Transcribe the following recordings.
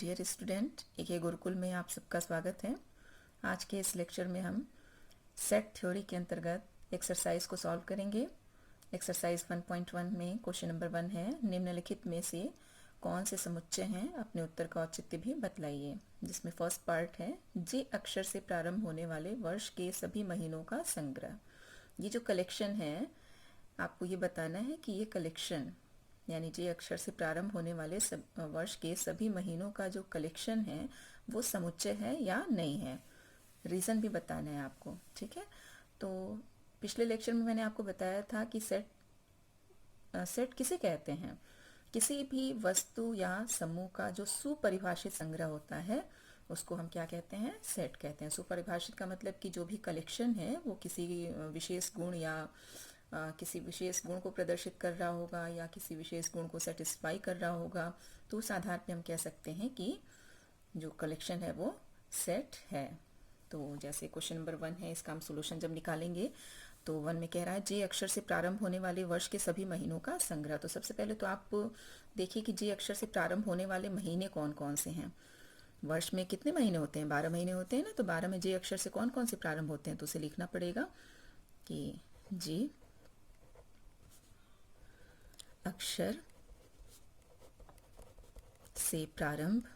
Dear student, एक गुरुकुल में आप सबका स्वागत है। आज के इस लेक्चर में हम सेट थ्योरी के अंतर्गत एक्सरसाइज को सॉल्व करेंगे। एक्सरसाइज 1.1 में क्वेश्चन नंबर 1 है, निम्नलिखित में से कौन से समुच्चय हैं, अपने उत्तर का औचित्य भी बतलाइए। जिसमें फर्स्ट पार्ट है, जे अक्षर से प्रारंभ होने वाले वर्ष के सभी महीनों का संग्रह। ये जो कलेक्शन है, आपको ये बताना है कि ये कलेक्शन यानी जे अक्षर से प्रारंभ होने वाले वर्ष के सभी महीनों का जो कलेक्शन है वो समुच्चय है या नहीं है। रीज़न भी बताना है आपको, ठीक है। तो पिछले लेक्चर में मैंने आपको बताया था कि सेट किसे कहते हैं। किसी भी वस्तु या समूह का जो सुपरिभाषित संग्रह होता है उसको हम क्या कहते हैं, सेट कहते हैं। सुपरिभाषित का मतलब कि जो भी कलेक्शन है वो किसी विशेष गुण या किसी विशेष गुण को प्रदर्शित कर रहा होगा या किसी विशेष गुण को सेटिस्फाई कर रहा होगा, तो उस आधार पे हम कह सकते हैं कि जो कलेक्शन है वो सेट है। तो जैसे क्वेश्चन नंबर 1 है, इसका हम सोल्यूशन जब निकालेंगे तो 1 में कह रहा है जे अक्षर से प्रारंभ होने वाले वर्ष के सभी महीनों का संग्रह। तो सबसे पहले तो आप देखिए कि जे अक्षर से प्रारंभ होने वाले महीने कौन कौन से हैं। वर्ष में कितने महीने होते हैं, 12 महीने होते हैं ना। तो 12 में जे अक्षर से कौन कौन से प्रारंभ होते हैं, तो उसे लिखना पड़ेगा कि जे अक्षर से प्रारंभ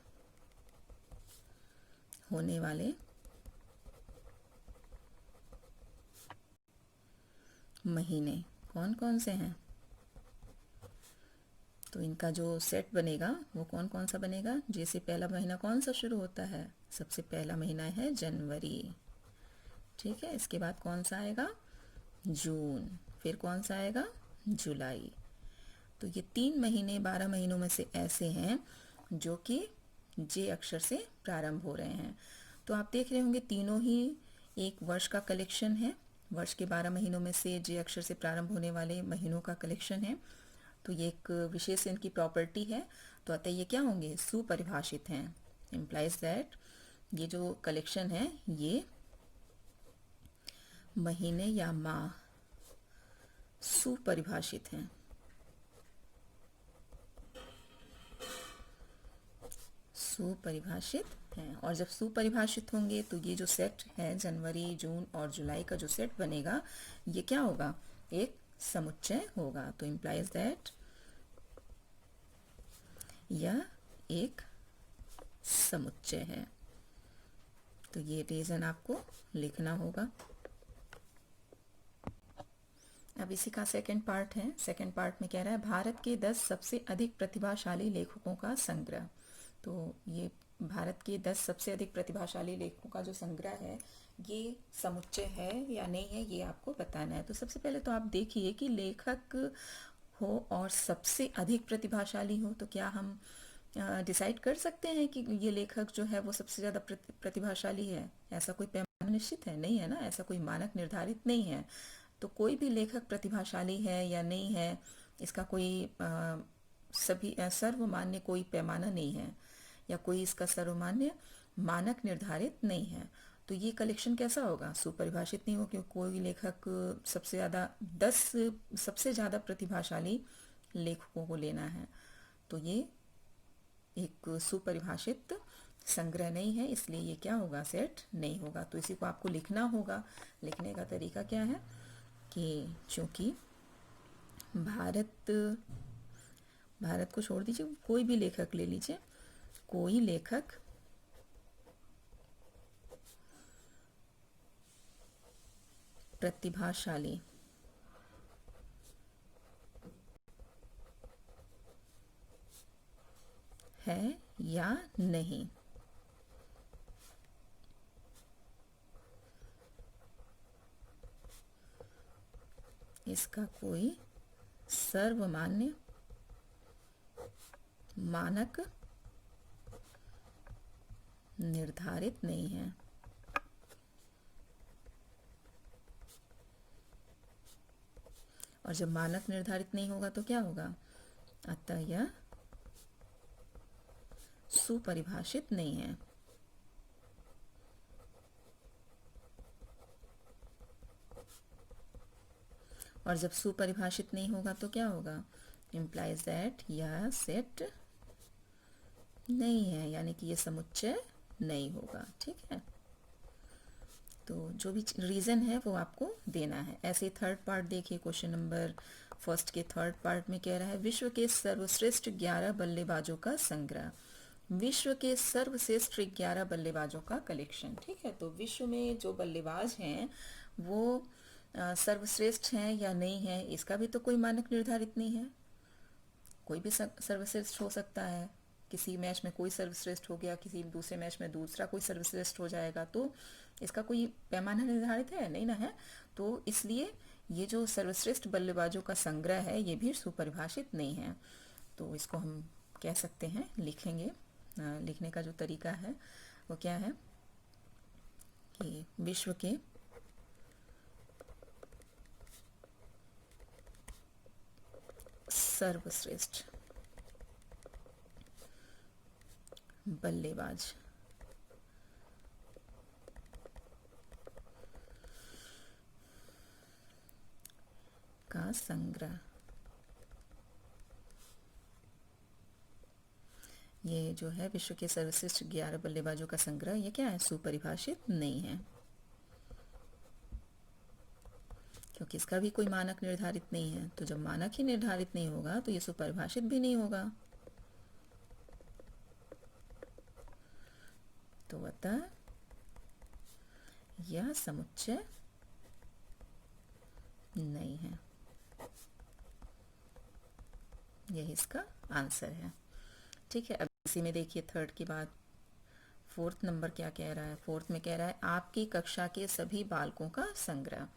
होने वाले महीने कौन कौन से हैं। तो इनका जो सेट बनेगा वो कौन कौन सा बनेगा। जैसे पहला महीना कौन सा शुरू होता है, सबसे पहला महीना है जनवरी, ठीक है। इसके बाद कौन सा आएगा, जून। फिर कौन सा आएगा, जुलाई। तो ये 3 महीने 12 महीनों में से ऐसे हैं जो कि जे अक्षर से प्रारंभ हो रहे हैं। तो आप देख रहे होंगे तीनों ही एक वर्ष का कलेक्शन है। वर्ष के 12 महीनों में से जे अक्षर से प्रारंभ होने वाले महीनों का कलेक्शन है। तो ये एक विशेष इनकी प्रॉपर्टी है। तो अतः ये क्या होंगे, सुपरिभाषित हैं। इम्प्लाइज दैट ये जो कलेक्शन है ये महीने या माह सुपरिभाषित हैं। सुपरिभाषित हैं। और जब सुपरिभाषित होंगे तो ये जो सेट है जनवरी, जून और जुलाई का जो सेट बनेगा ये क्या होगा, एक समुच्चय होगा। तो इम्प्लाइज दैट यह एक समुच्चय है। तो ये रीजन आपको लिखना होगा। अब इसी का सेकंड पार्ट है। सेकंड पार्ट में कह रहा है भारत के 10 सबसे अधिक प्रतिभाशाली लेखकों का संग्रह। तो ये भारत के 10 सबसे अधिक प्रतिभाशाली लेखकों का जो संग्रह है ये समुच्चय है या नहीं है, ये आपको बताना है। तो सबसे पहले तो आप देखिए कि लेखक हो और सबसे अधिक प्रतिभाशाली हो, तो क्या हम डिसाइड कर सकते हैं कि ये लेखक जो है वो सबसे ज़्यादा प्रतिभाशाली है। ऐसा कोई पैमाना निश्चित है नहीं, है ना। ऐसा कोई मानक निर्धारित नहीं है। तो कोई भी लेखक प्रतिभाशाली है या नहीं है, इसका कोई सभी सर्वमान्य कोई पैमाना नहीं है या कोई इसका सर्वमान्य मानक निर्धारित नहीं है। तो ये कलेक्शन कैसा होगा, सुपरिभाषित नहीं हो, क्योंकि कोई लेखक सबसे ज़्यादा 10 सबसे ज़्यादा प्रतिभाशाली लेखकों को लेना है। तो ये एक सुपरिभाषित संग्रह नहीं है, इसलिए ये क्या होगा, सेट नहीं होगा। तो इसी को आपको लिखना होगा। लिखने का तरीका क्या है कि चूंकि भारत को छोड़ दीजिए, कोई भी लेखक ले लीजिए, कोई लेखक प्रतिभाशाली है या नहीं, इसका कोई सर्वमान्य मानक निर्धारित नहीं है। और जब मानक निर्धारित नहीं होगा तो क्या होगा, अतः यह सुपरिभाषित नहीं है। और जब सुपरिभाषित नहीं होगा तो क्या होगा, इम्प्लाइज दैट यह सेट नहीं है, यानी कि ये समुच्चय नहीं होगा। ठीक है, तो जो भी रीज़न है वो आपको देना है। ऐसे थर्ड पार्ट देखिए, क्वेश्चन नंबर फर्स्ट के थर्ड पार्ट में कह रहा है विश्व के सर्वश्रेष्ठ 11 बल्लेबाजों का संग्रह, विश्व के सर्वश्रेष्ठ 11 बल्लेबाजों का कलेक्शन। ठीक है, तो विश्व में जो बल्लेबाज हैं वो सर्वश्रेष्ठ हैं या नहीं है, इसका भी तो कोई मानक निर्धारित नहीं है। कोई भी सर्वश्रेष्ठ हो सकता है, किसी मैच में कोई सर्वश्रेष्ठ हो गया, किसी दूसरे मैच में दूसरा कोई सर्वश्रेष्ठ हो जाएगा, तो इसका कोई पैमाना निर्धारित है नहीं ना है। तो इसलिए ये जो सर्वश्रेष्ठ बल्लेबाजों का संग्रह है ये भी सुपरिभाषित नहीं है। तो इसको हम कह सकते हैं, लिखेंगे। लिखने का जो तरीका है वो क्या है कि विश्व के सर्वश्रेष्ठ बल्लेबाज का संग्रह। ये जो है विश्व के सर्वश्रेष्ठ 11 बल्लेबाजों का संग्रह, ये क्या है, सुपरिभाषित नहीं है, क्योंकि इसका भी कोई मानक निर्धारित नहीं है। तो जब मानक ही निर्धारित नहीं होगा तो ये सुपरिभाषित भी नहीं होगा। तो अतः यह समुच्चय नहीं है, यही इसका आंसर है। ठीक है, अब इसी में देखिए थर्ड के बाद फोर्थ नंबर क्या कह रहा है। फोर्थ में कह रहा है आपकी कक्षा के सभी बालकों का संग्रह।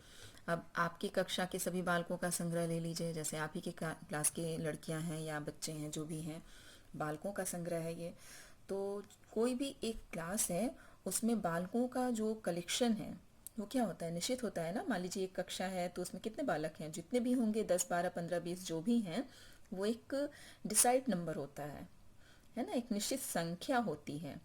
अब आपकी कक्षा के सभी बालकों का संग्रह ले लीजिए, जैसे आप ही के क्लास के लड़कियां हैं या बच्चे हैं, जो भी हैं, बालकों का संग्रह है ये। तो कोई भी एक क्लास है उसमें बालकों का जो कलेक्शन है वो क्या होता है, निश्चित होता है ना। मान लीजिए एक कक्षा है तो उसमें कितने बालक हैं, जितने भी होंगे 10 12 15 20 जो भी हैं, वो एक डिसाइड नंबर होता है ना, एक निश्चित संख्या होती है।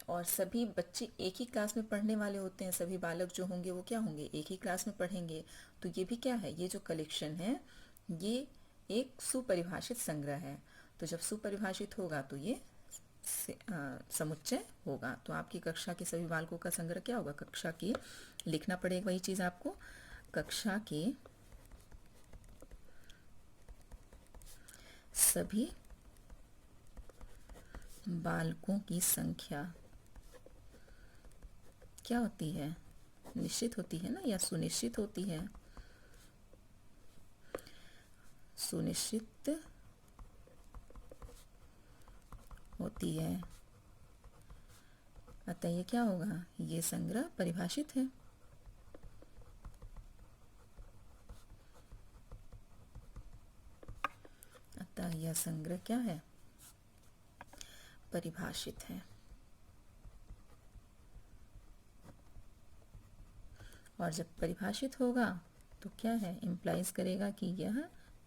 और सभी बच्चे एक ही क्लास में पढ़ने वाले होते हैं, सभी बालक जो होंगे वो क्या होंगे, एक ही क्लास में पढ़ेंगे। तो ये भी क्या है, ये जो कलेक्शन है ये एक सुपरिभाषित संग्रह है। तो जब सुपरिभाषित होगा तो ये समुच्चय होगा। तो आपकी कक्षा के सभी बालकों का संग्रह क्या होगा, कक्षा की, लिखना पड़ेगा वही चीज़ आपको, कक्षा के सभी बालकों की संख्या क्या होती है, निश्चित होती है ना, या सुनिश्चित होती है, सुनिश्चित होती है। अतः ये क्या होगा, ये संग्रह परिभाषित है। अतः यह संग्रह क्या है, परिभाषित है। और जब परिभाषित होगा तो क्या है, इम्प्लाइज करेगा कि यह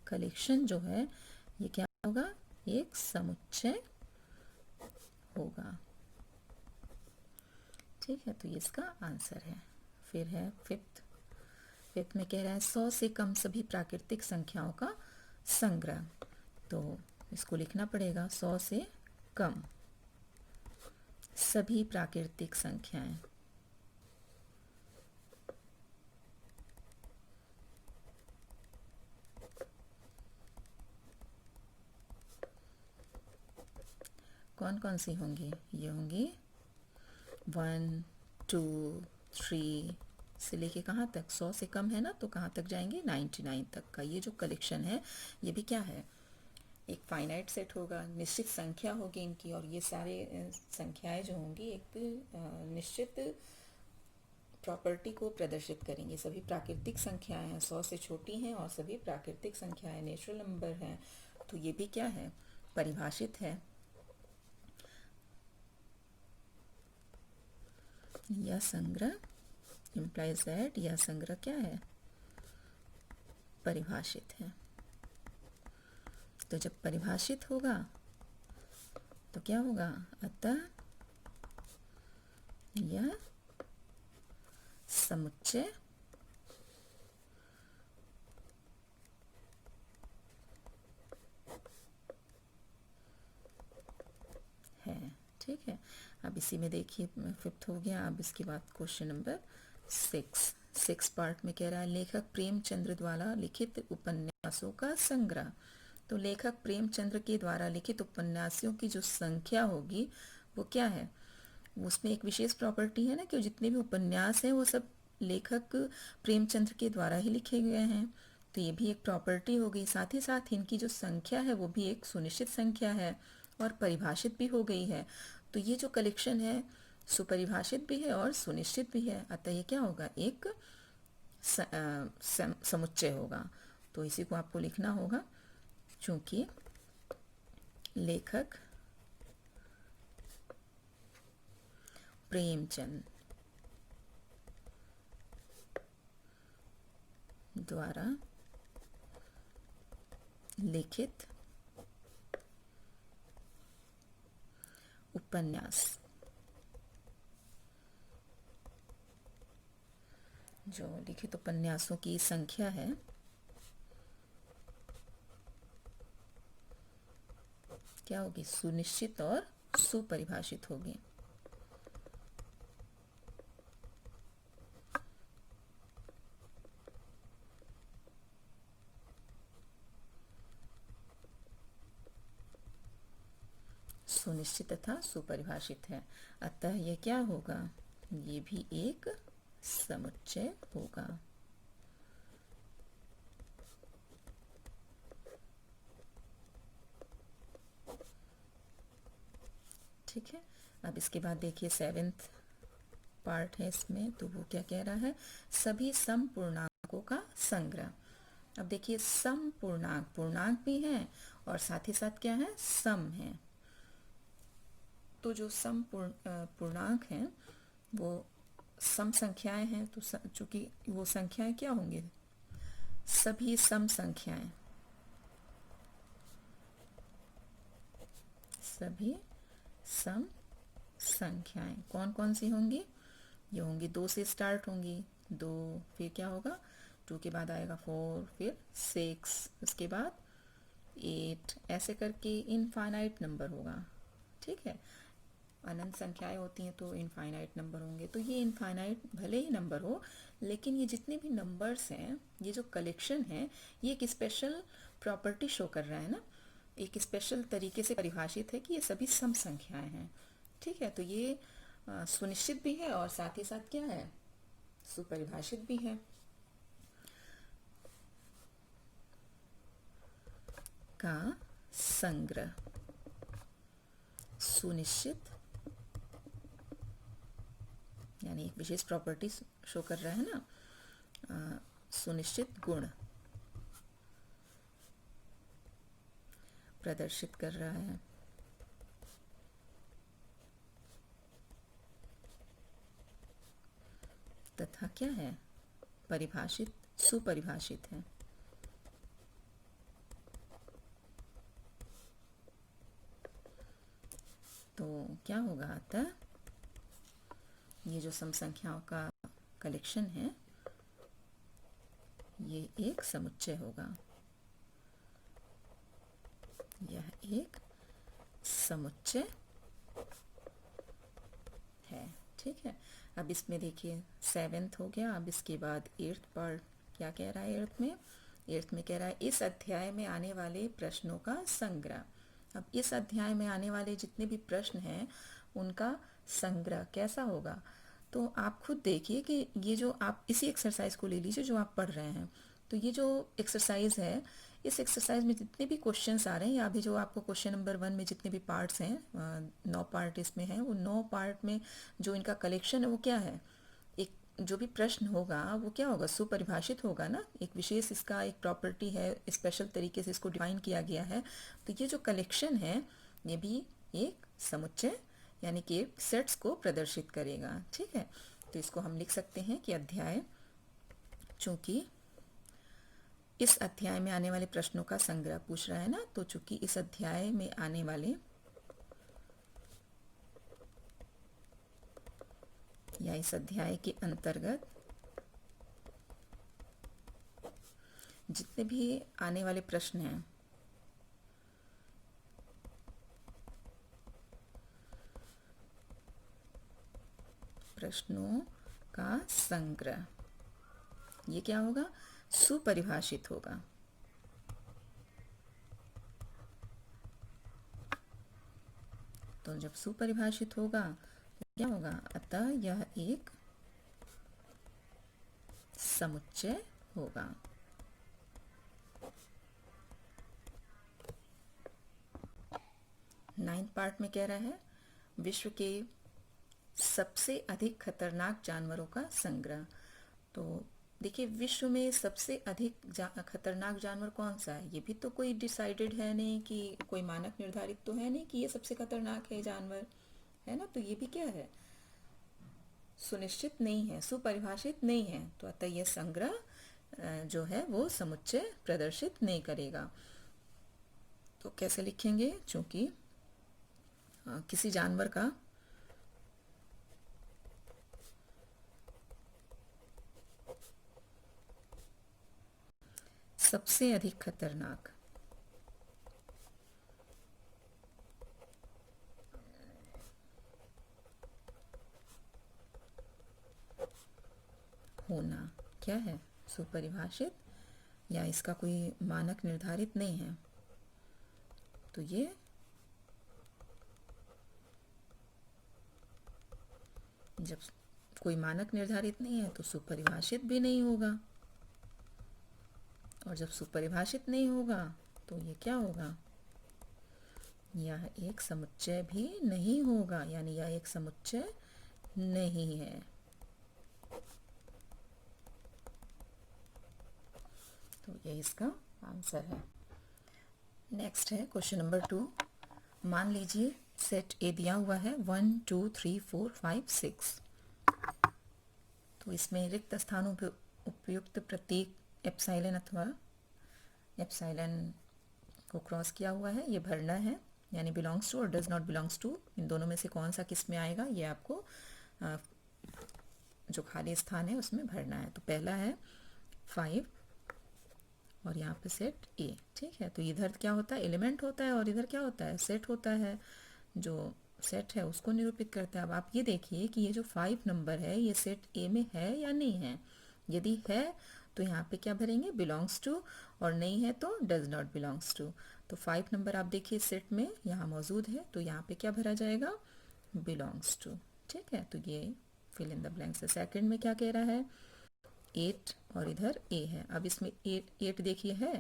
कलेक्शन जो है ये क्या होगा, एक समुच्चय होगा। ठीक है, तो ये इसका आंसर है। फिर है फिफ्थ में कह रहा है 100 से कम सभी प्राकृतिक संख्याओं का संग्रह। तो इसको लिखना पड़ेगा, 100 से कम सभी प्राकृतिक संख्याएं। कौन कौन सी होंगी, ये होंगी 1 2 3 से लेके कहाँ तक, 100 से कम है ना, तो कहाँ तक जाएंगे, 99 तक का। ये जो कलेक्शन है ये भी क्या है, एक फाइनाइट सेट होगा, निश्चित संख्या होगी इनकी। और ये सारे संख्याएं जो होंगी एक निश्चित प्रॉपर्टी को प्रदर्शित करेंगे। सभी प्राकृतिक संख्याएं हैं, 100 से छोटी हैं, और सभी प्राकृतिक संख्याएं नेचुरल नंबर हैं। तो ये भी क्या है, परिभाषित है। यह संग्रह इम्प्लाइज दैट यह संग्रह क्या है, परिभाषित है। तो जब परिभाषित होगा तो क्या होगा, अतः यह समुच्चय है। अब इसी में देखिए 5th हो गया। अब इसके बाद क्वेश्चन नंबर 6 पार्ट में कह रहा है लेखक प्रेमचंद्र द्वारा लिखित उपन्यासों का संग्रह। तो लेखक प्रेमचंद्र के द्वारा लिखित उपन्यासों की जो संख्या होगी वो क्या है, उसमें एक विशेष प्रॉपर्टी है ना कि जितने भी उपन्यास हैं वो सब लेखक प्रेमचंद्र के द्वारा ही लिखे गए हैं। तो ये भी एक प्रॉपर्टी हो गई। साथ ही साथ इनकी जो संख्या है वो भी एक सुनिश्चित संख्या है और परिभाषित भी हो गई है। तो ये जो कलेक्शन है सुपरिभाषित भी है और सुनिश्चित भी है। अतः ये क्या होगा, एक समुच्चय होगा। तो इसी को आपको लिखना होगा। चूंकि लेखक प्रेमचंद द्वारा लिखित उपन्यास, जो लिखित उपन्यासों की संख्या है क्या होगी, सुनिश्चित और सुपरिभाषित होगी। सुनिश्चित तथा सुपरिभाषित है। अतः ये क्या होगा, ये भी एक समुच्चय होगा। ठीक है। अब इसके बाद देखिए 7th पार्ट है इसमें, तो वो क्या कह रहा है, सभी सम पूर्णांकों का संग्रह। अब देखिए सम पूर्णांक, पूर्णांक भी है और साथ ही साथ क्या है, सम है। तो जो सम पूर्णांक हैं वो सम संख्याएं हैं। तो चूंकि वो संख्याएं क्या होंगे, सभी सम संख्याएं, सभी सम संख्याएं कौन कौन सी होंगी, ये होंगी 2 से स्टार्ट होंगी। 2, फिर क्या होगा, 2 के बाद आएगा 4, फिर 6, उसके बाद 8, ऐसे करके इनफाइनाइट नंबर होगा। ठीक है, अनंत संख्याएं होती हैं तो इनफाइनाइट नंबर होंगे। तो ये इनफाइनाइट भले ही नंबर हो, लेकिन ये जितने भी नंबर्स हैं, ये जो कलेक्शन है, ये एक स्पेशल प्रॉपर्टी शो कर रहा है ना, एक स्पेशल तरीके से परिभाषित है कि ये सभी सम संख्याएं हैं। ठीक है, तो ये सुनिश्चित भी है और साथ ही साथ क्या है, सुपरिभाषित भी है। का संग्रह सुनिश्चित, यानी एक विशेष प्रॉपर्टी शो कर रहा है ना, सुनिश्चित गुण प्रदर्शित कर रहा है। तथा क्या है, परिभाषित, सुपरिभाषित है। तो क्या होगा, अतः ये जो सम संख्याओं का कलेक्शन है ये एक समुच्चय होगा। यह एक समुच्चय है। ठीक है, अब इसमें देखिए 7th हो गया। अब इसके बाद 8th पार्ट क्या कह रहा है, 8th में कह रहा है इस अध्याय में आने वाले प्रश्नों का संग्रह। अब इस अध्याय में आने वाले जितने भी प्रश्न हैं उनका संग्रह कैसा होगा, तो आप खुद देखिए कि ये जो आप इसी एक्सरसाइज को ले लीजिए जो आप पढ़ रहे हैं। तो ये जो एक्सरसाइज है, इस एक्सरसाइज में जितने भी क्वेश्चंस आ रहे हैं या अभी जो आपको क्वेश्चन नंबर 1 में जितने भी पार्ट्स हैं, 9 पार्ट इसमें हैं, वो 9 पार्ट में जो इनका कलेक्शन है वो क्या है, एक जो भी प्रश्न होगा वो क्या होगा, सुपरिभाषित होगा ना। एक विशेष इसका एक प्रॉपर्टी है, स्पेशल तरीके से इसको डिफाइन किया गया है। तो ये जो कलेक्शन है ये भी एक समुच्चय यानी कि सेट्स को प्रदर्शित करेगा। ठीक है, तो इसको हम लिख सकते हैं कि अध्याय, चूंकि इस अध्याय में आने वाले प्रश्नों का संग्रह पूछ रहा है ना, तो चूंकि इस अध्याय में आने वाले या इस अध्याय के अंतर्गत जितने भी आने वाले प्रश्न हैं प्रश्नों का संग्रह। ये क्या होगा? सुपरिभाषित होगा। तो जब सुपरिभाषित होगा तो क्या होगा? अतः यह एक समुच्चय होगा। नाइन्थ पार्ट में कह रहा है विश्व के सबसे अधिक खतरनाक जानवरों का संग्रह। तो देखिए, विश्व में सबसे अधिक खतरनाक जानवर कौन सा है? ये भी तो कोई डिसाइडेड है नहीं, कि कोई मानक निर्धारित तो है नहीं कि ये सबसे खतरनाक है जानवर, है ना। तो ये भी क्या है? सुनिश्चित नहीं है, सुपरिभाषित नहीं है। तो अतः यह संग्रह जो है वो समुच्चय प्रदर्शित नहीं करेगा। तो कैसे लिखेंगे? चूंकि किसी जानवर का सबसे अधिक खतरनाक होना क्या है? सुपरिभाषित, या इसका कोई मानक निर्धारित नहीं है। तो ये जब कोई मानक निर्धारित नहीं है तो सुपरिभाषित भी नहीं होगा, और जब सुपरिभाषित नहीं होगा तो ये क्या होगा? यह एक समुच्चय भी नहीं होगा, यानी यह एक समुच्चय नहीं है। तो ये इसका आंसर है। नेक्स्ट है क्वेश्चन नंबर 2। मान लीजिए सेट ए दिया हुआ है 1 2 3 4 5 6। तो इसमें रिक्त स्थानों पर उपयुक्त प्रतीक एप्सिलॉन अथवा एप्सिलॉन को क्रॉस किया हुआ है, ये भरना है। यानी बिलोंग्स टू और डज नॉट बिलोंग्स टू, इन दोनों में से कौन सा किस में आएगा, ये आपको जो खाली स्थान है उसमें भरना है। तो पहला है 5 और यहाँ पे सेट ए, ठीक है। तो इधर क्या होता है? एलिमेंट होता है, और इधर क्या होता है? सेट होता है। जो सेट है उसको निरूपित करता है। अब आप ये देखिए कि ये जो 5 नंबर है ये सेट ए में है या नहीं है। यदि है तो यहाँ पे क्या भरेंगे? बिलोंग्स टू, और नहीं है तो डज नॉट बिलोंग्स टू। तो 5 नंबर आप देखिए सेट में यहाँ मौजूद है, तो यहाँ पे क्या भरा जाएगा? बिलोंग्स टू, ठीक है। तो ये फिल इन द ब्लैंक्स है। सेकंड में क्या कह रहा है? 8 और इधर ए है। अब इसमें 8 देखिए है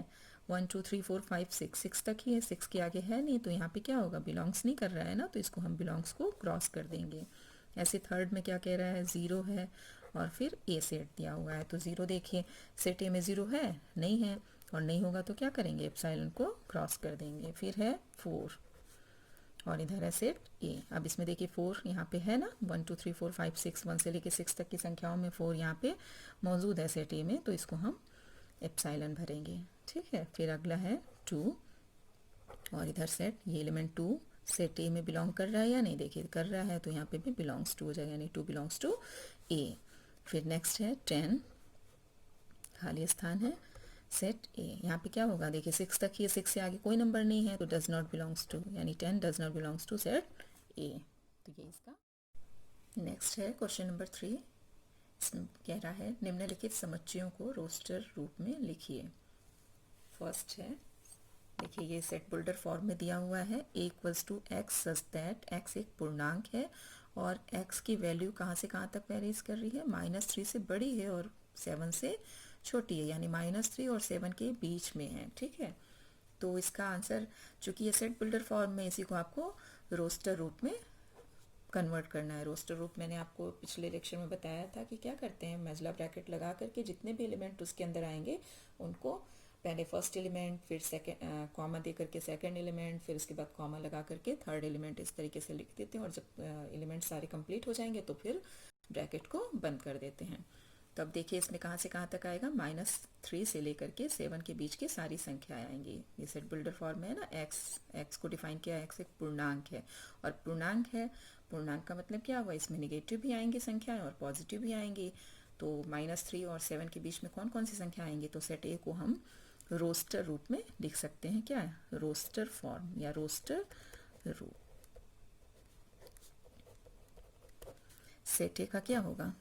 1 2 3 4 5 6 तक ही है, 6 के आगे है नहीं, तो यहाँ पे क्या होगा? बिलोंग्स नहीं कर रहा है ना, तो इसको हम बिलोंग्स को क्रॉस कर देंगे। ऐसे थर्ड में क्या कह रहा है? 0 है और फिर ए सेट दिया हुआ है, तो 0 देखिए सेट ए में 0 है नहीं है, और नहीं होगा तो क्या करेंगे? एप्सिलॉन को क्रॉस कर देंगे। फिर है 4 और इधर है सेट ए। अब इसमें देखिए 4 यहाँ पे है ना, 1 2 3 4 5 6, 1 से लेके 6 तक की संख्याओं में 4 यहाँ पे मौजूद है सेट ए में, तो इसको हम एप्सिलॉन भरेंगे, ठीक है। फिर अगला है 2 और इधर सेट, ये एलिमेंट 2 सेट ए में बिलोंग कर रहा है या नहीं? देखिए कर रहा है, तो यहाँ पे भी बिलोंग्स टू हो जाएगा, यानी 2 बिलोंग्स टू ए। फिर नेक्स्ट है 10, खाली स्थान है, सेट ए। यहाँ पे क्या होगा? देखिए 6 तक ही, 6 से आगे कोई नंबर नहीं है, तो डज नॉट बिलोंग्स टू, यानी 10 does not belongs to set A. तो ये इसका नेक्स्ट है क्वेश्चन नंबर 3। इसमें कह रहा है निम्नलिखित समुच्चयों को रोस्टर रूप में लिखिए। फर्स्ट है, देखिए ये सेट बुल्डर फॉर्म में दिया हुआ है, a equals to x such that x एक पूर्णांक है और x की वैल्यू कहाँ से कहाँ तक वेरीज कर रही है? -3 से बड़ी है और 7 से छोटी है, यानी -3 और 7 के बीच में है, ठीक है। तो इसका आंसर, चूंकि ये सेट बिल्डर फॉर्म में, इसी को आपको रोस्टर रूप में कन्वर्ट करना है। रोस्टर रूप मैंने आपको पिछले लेक्चर में बताया था कि क्या करते हैं, मैजला ब्रैकेट लगा करके जितने भी एलिमेंट उसके अंदर आएंगे उनको पहले फर्स्ट एलिमेंट, फिर सेकंड कॉमा दे करके सेकंड एलिमेंट, फिर उसके बाद कॉमा लगा करके थर्ड एलिमेंट, इस तरीके से लिख देते हैं। और जब एलिमेंट सारे कंप्लीट हो जाएंगे तो फिर ब्रैकेट को बंद कर देते हैं। तो अब देखिए इसमें कहाँ से कहाँ तक आएगा? -3 से लेकर के 7 के बीच की सारी संख्याएं आएंगी। ये सेट बिल्डर फॉर्म में है ना, एक्स को डिफाइन किया, एक्स एक पूर्णांक है, और पूर्णांक है, पूर्णांक का मतलब क्या हुआ? इसमें निगेटिव भी आएंगी संख्याएं और पॉजिटिव भी आएंगी। तो -3 और 7 के बीच में कौन कौन सी संख्या आएंगी? तो सेट ए को हम रोस्टर रूप में लिख सकते हैं। क्या है? रोस्टर फॉर्म या रोस्टर रूप। सेट ए का क्या होगा,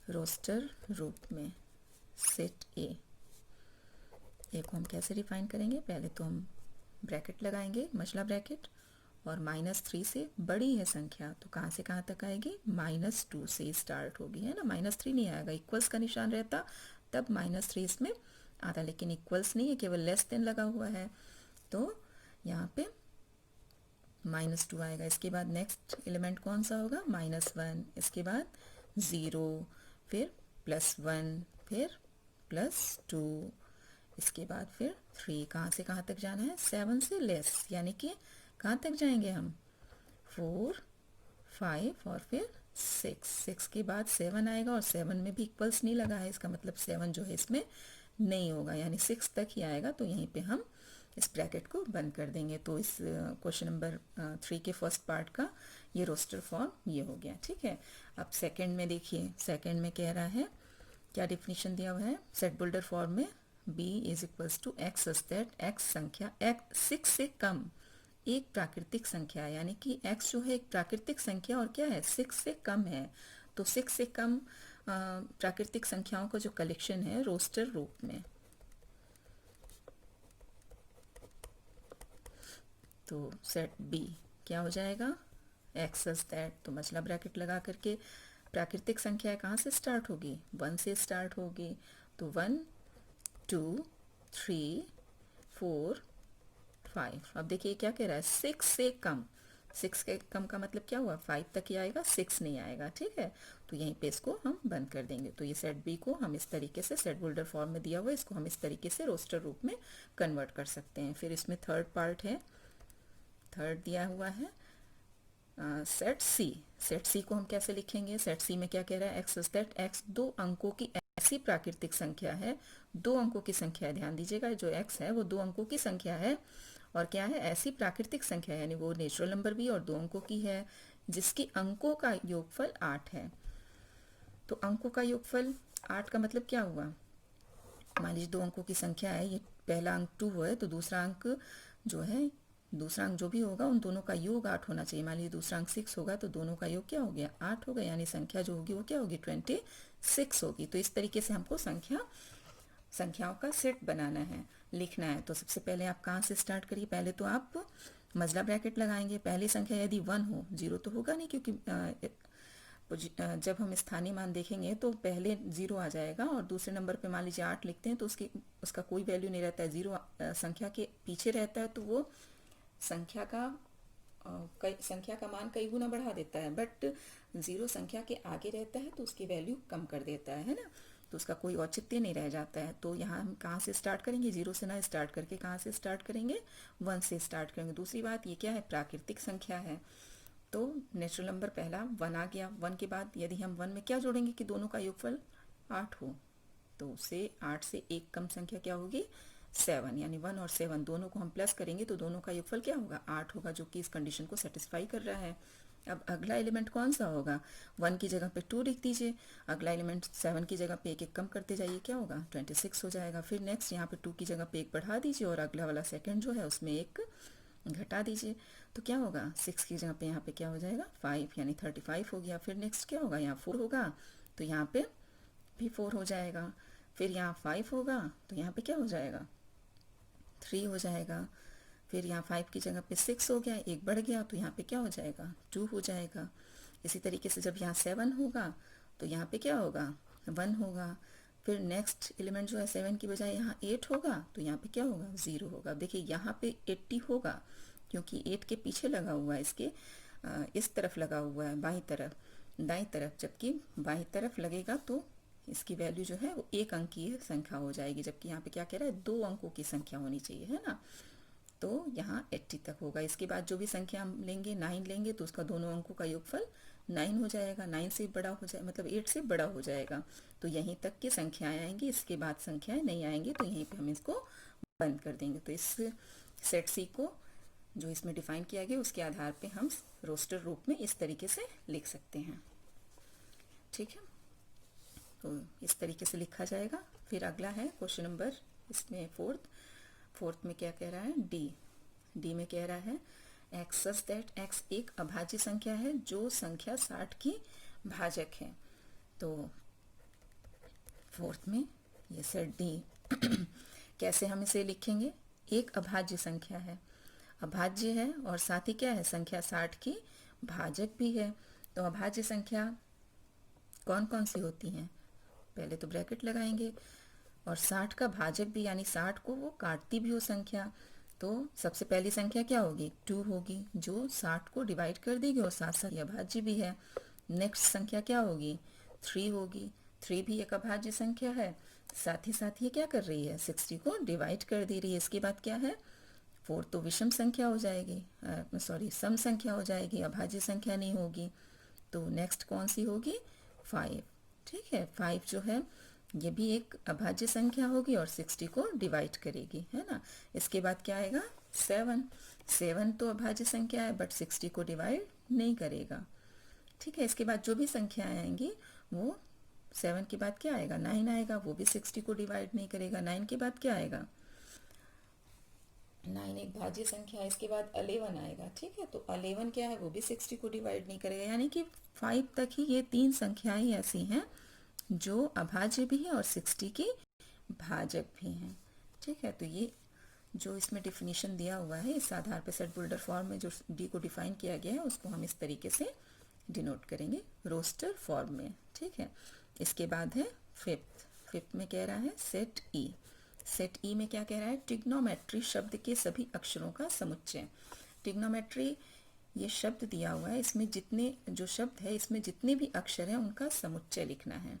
रोस्टर रूप में सेट ए को हम कैसे डिफाइन करेंगे, पहले तो हम ब्रैकेट लगाएंगे, मसला ब्रैकेट, और -3 से बड़ी है संख्या तो कहाँ से कहाँ तक आएगी, -2 से स्टार्ट होगी, है ना। -3 नहीं आएगा, इक्वल्स का निशान रहता तब -3 इसमें आता, लेकिन इक्वल्स नहीं है, केवल लेस देन लगा हुआ है, तो यहाँ पे -2 आएगा। इसके बाद नेक्स्ट एलिमेंट कौन सा होगा, -1, इसके बाद 0, फिर +1, फिर +2, इसके बाद फिर 3। कहाँ से कहाँ तक जाना है, 7 से लेस, यानी कि कहाँ तक जाएंगे हम, 4, 5 और फिर 6 के बाद 7 आएगा, और 7 में भी इक्वल्स नहीं लगा है, इसका मतलब 7 जो है इसमें नहीं होगा, यानी 6 तक ही आएगा, तो यहीं पे हम इस ब्रैकेट को बंद कर देंगे। तो इस क्वेश्चन नंबर 3 के फर्स्ट पार्ट का ये रोस्टर फॉर्म ये हो गया, ठीक है। अब सेकंड में देखिए, सेकंड में कह रहा है, क्या डिफिनीशन दिया हुआ है, सेट बुल्डर फॉर्म में b is equals to x such that x संख्या 6 से कम एक प्राकृतिक संख्या है, यानी कि x जो है एक प्राकृतिक संख्या और क्या है, 6 से कम है, तो 6 से कम प्राकृतिक संख्याओं का जो कलेक्शन है रोस्टर रूप में, तो सेट b क्या हो जाएगा, एक्स सच दैट, तो मसला ब्रैकेट लगा करके प्राकृतिक संख्या कहाँ से स्टार्ट होगी, 1 से स्टार्ट होगी, तो 1 2 3 4 5। अब देखिए क्या कह रहा है, 6 से कम, 6 के कम का मतलब क्या हुआ, 5 तक ही आएगा, 6 नहीं आएगा, ठीक है। तो यहीं पे इसको हम बंद कर देंगे। तो ये सेट बी को हम इस तरीके से, सेट बुल्डर फॉर्म में दिया हुआ, इसको हम इस तरीके से रोस्टर रूप में कन्वर्ट कर सकते हैं। फिर इसमें थर्ड पार्ट है, थर्ड दिया हुआ है सेट सी। सेट सी को हम कैसे लिखेंगे, सेट सी में क्या कह रहा है, एक्स सच दैट एक्स 2 अंकों की ऐसी प्राकृतिक संख्या है, 2 अंकों की संख्या है, ध्यान दीजिएगा, जो x है वो 2 अंकों की संख्या है, और क्या है, ऐसी प्राकृतिक संख्या, यानी वो नेचुरल नंबर भी और 2 अंकों की है, जिसकी अंकों का योगफल 8 है। तो अंकों का योगफल 8 का मतलब क्या हुआ, मान लीजिए 2 अंकों की संख्या है, ये पहला अंक 2 है, तो दूसरा अंक जो है, दूसरा अंक जो भी होगा उन दोनों का योग 8 होना चाहिए। मान लीजिए दूसरा अंक 6 होगा, तो दोनों का योग क्या हो गया, 8 हो गया, यानी संख्या जो होगी वो क्या होगी, 26 होगी। तो इस तरीके से हमको संख्याओं का सेट बनाना है, लिखना है। तो सबसे पहले आप कहाँ से स्टार्ट करिए, पहले तो आप मजला ब्रैकेट लगाएंगे। पहली संख्या यदि 1 हो, 0 तो होगा नहीं, क्योंकि जब हम स्थानीय मान देखेंगे तो पहले 0 आ जाएगा, और दूसरे नंबर पे मान लीजिए 8 लिखते हैं तो उसका कोई वैल्यू नहीं रहता है, 0 संख्या के पीछे रहता है, तो वो संख्या का मान कई गुना बढ़ा देता है, बट 0 संख्या के आगे रहता है तो उसकी वैल्यू कम कर देता है ना, तो उसका कोई औचित्य नहीं रह जाता है। तो यहाँ हम कहाँ से स्टार्ट करेंगे, 0 से ना स्टार्ट करके कहाँ से स्टार्ट करेंगे, 1 से स्टार्ट करेंगे। दूसरी बात, ये क्या है, प्राकृतिक संख्या है, तो नेचुरल नंबर पहला 1 आ गया। 1 के बाद यदि हम 1 में क्या जोड़ेंगे कि दोनों का योगफल 8 हो, तो उससे 8 से एक कम संख्या क्या होगी, 7, यानी 1 और 7 दोनों को हम प्लस करेंगे तो दोनों का योगफल क्या होगा, 8 होगा, जो कि इस कंडीशन को सेटिस्फाई कर रहा है। अब अगला एलिमेंट कौन सा होगा, 1 की जगह पे 2 लिख दीजिए, अगला एलिमेंट 7 की जगह पे एक कम करते जाइए, क्या होगा, 26 हो जाएगा। फिर नेक्स्ट यहाँ पे 2 की जगह पे एक बढ़ा दीजिए, और अगला वाला सेकंड जो है उसमें एक घटा दीजिए, तो क्या होगा, 6 की जगह पे यहाँ पे क्या हो जाएगा, 5, यानी 35 हो गया। फिर नेक्स्ट क्या होगा, यहाँ 4 होगा, तो यहाँ पे भी 4 हो जाएगा। फिर यहाँ 5 होगा, तो यहाँ पे क्या हो जाएगा, 3 हो जाएगा। फिर यहाँ 5 की जगह पे 6 हो गया, एक बढ़ गया, तो यहाँ पे क्या हो जाएगा, 2 हो जाएगा। इसी तरीके से जब यहाँ 7 होगा तो यहाँ पे क्या होगा, 1 होगा। फिर नेक्स्ट एलिमेंट जो है 7 की बजाय यहाँ 8 होगा, तो यहाँ पे क्या होगा, 0 होगा। देखिए यहाँ पे 80 होगा, क्योंकि 8 के पीछे लगा हुआ है, इसके इस तरफ लगा हुआ है, बाईं तरफ, दाईं तरफ, जबकि बाईं तरफ लगेगा तो इसकी वैल्यू जो है वो एक अंक की संख्या हो जाएगी, जबकि यहाँ पे क्या कह रहा है, 2 अंकों की संख्या होनी चाहिए, है ना। तो यहाँ 80 तक होगा। इसके बाद जो भी संख्या हम लेंगे, 9 लेंगे, तो उसका दोनों अंकों का योगफल 9 हो जाएगा, 9 से बड़ा हो जाए, मतलब 8 से बड़ा हो जाएगा। तो यहीं तक की संख्याएं आएंगी, इसके बाद संख्याएं नहीं आएंगी, तो यहीं पे हम इसको बंद कर देंगे। तो इस सेट सी को जो इसमें डिफाइन किया गया उसके आधार पे हम रोस्टर रूप में इस तरीके से लिख सकते हैं, ठीक है। तो इस तरीके से लिखा जाएगा। फिर अगला है क्वेश्चन नंबर, इसमें फोर्थ में क्या कह रहा है, डी में कह रहा है एक्स सच दैट एक्स एक अभाज्य संख्या है जो संख्या 60 की भाजक है। तो फोर्थ में ये सेट डी। कैसे हम इसे लिखेंगे? एक अभाज्य संख्या है, अभाज्य है और साथ ही क्या है, संख्या 60 की भाजक भी है। तो अभाज्य संख्या कौन कौन सी होती हैं? पहले तो ब्रैकेट लगाएंगे, और 60 का भाजक भी, यानी 60 को वो काटती भी हो संख्या। तो सबसे पहली संख्या क्या होगी? 2 होगी, जो 60 को डिवाइड कर देगी और साथ साथ ये अभाज्य भी है। नेक्स्ट संख्या क्या होगी? 3 होगी, 3 भी एक अभाज्य संख्या है, साथ ही साथ ये क्या कर रही है? 60 को डिवाइड कर दे रही है। इसके बाद क्या है? 4 तो विषम संख्या हो जाएगी, सॉरी सम संख्या हो जाएगी, अभाज्य संख्या नहीं होगी। तो नेक्स्ट कौन सी होगी? 5। ठीक है, 5 जो है ये भी एक अभाज्य संख्या होगी और 60 को डिवाइड करेगी, है ना। इसके बाद क्या आएगा? 7। 7 तो अभाज्य संख्या है बट 60 को डिवाइड नहीं करेगा। ठीक है, इसके बाद जो भी संख्याएं आएंगी वो 7 के बाद क्या आएगा? 9 आएगा, वो भी 60 को डिवाइड नहीं करेगा। 9 के बाद क्या आएगा? 9 एक भाज्य संख्या है। इसके बाद 11 आएगा। ठीक है, तो 11 क्या है? वो भी 60 को डिवाइड नहीं करेगा। यानी कि 5 तक ही ये 3 संख्याएं ऐसी हैं जो अभाज्य भी है और 60 की भाजक भी हैं। ठीक है, तो ये जो इसमें डिफिनीशन दिया हुआ है, इस आधार पर सेट बुल्डर फॉर्म में जो डी को डिफाइन किया गया है उसको हम इस तरीके से डिनोट करेंगे रोस्टर फॉर्म में। ठीक है, इसके बाद है फिफ्थ में कह रहा है सेट ई। सेट ई में क्या कह रहा है? ट्रिग्नोमेट्री शब्द के सभी अक्षरों का समुच्चय। ट्रिग्नोमेट्री ये शब्द दिया हुआ है, इसमें जितने जो शब्द है इसमें जितने भी अक्षर हैं उनका समुच्चय लिखना है।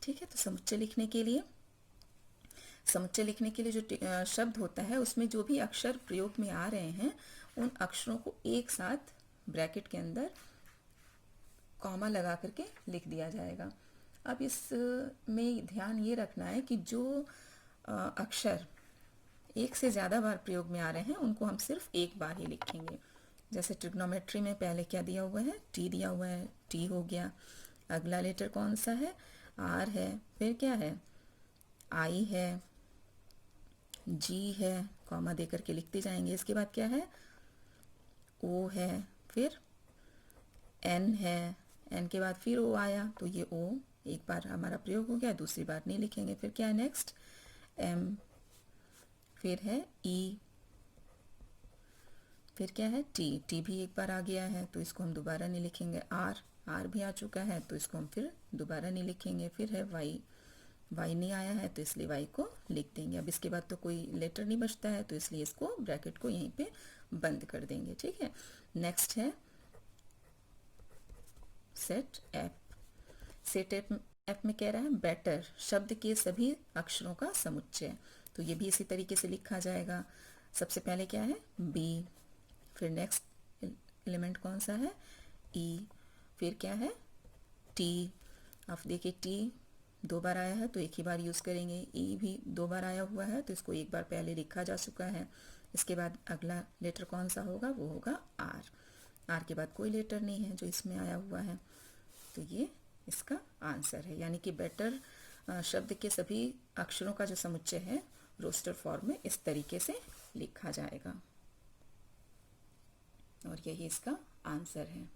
ठीक है, तो समुच्चय लिखने के लिए जो शब्द होता है उसमें जो भी अक्षर प्रयोग में आ रहे हैं उन अक्षरों को एक साथ ब्रैकेट के अंदर कॉमा लगा करके लिख दिया जाएगा। अब इसमें ध्यान ये रखना है कि जो अक्षर एक से ज़्यादा बार प्रयोग में आ रहे हैं उनको हम सिर्फ एक बार ही लिखेंगे। जैसे ट्रिग्नोमेट्री में पहले क्या दिया हुआ है? टी दिया हुआ है, टी हो गया। अगला लेटर कौन सा है? आर है। फिर क्या है? आई है, जी है, कॉमा दे करके लिखते जाएंगे। इसके बाद क्या है? ओ है, फिर एन है, एन के बाद फिर ओ आया, तो ये ओ एक बार हमारा प्रयोग हो गया, दूसरी बार नहीं लिखेंगे। फिर क्या है नेक्स्ट? एम, फिर है ई, फिर क्या है? टी, टी भी एक बार आ गया है तो इसको हम दोबारा नहीं लिखेंगे। आर, आर भी आ चुका है तो इसको हम फिर दोबारा नहीं लिखेंगे। फिर है वाई, वाई नहीं आया है तो इसलिए वाई को लिख देंगे। अब इसके बाद तो कोई लेटर नहीं बचता है तो इसलिए इसको ब्रैकेट को यहीं पे बंद कर देंगे। ठीक है, नेक्स्ट है सेट एफ। सेट एफ में कह रहा है बेटर शब्द के सभी अक्षरों का समुच्चय। तो ये भी इसी तरीके से लिखा जाएगा। सबसे पहले क्या है? बी, फिर नेक्स्ट एलिमेंट कौन सा है? ई, फिर क्या है? टी। अब देखिए टी 2 बार आया है तो एक ही बार यूज़ करेंगे। ई भी 2 बार आया हुआ है तो इसको एक बार पहले लिखा जा चुका है। इसके बाद अगला लेटर कौन सा होगा? वो होगा आर। आर के बाद कोई लेटर नहीं है जो इसमें आया हुआ है, तो ये इसका आंसर है। यानी कि बेटर शब्द के सभी अक्षरों का जो समुच्चय है रोस्टर फॉर्म में इस तरीके से लिखा जाएगा और यही इसका आंसर है।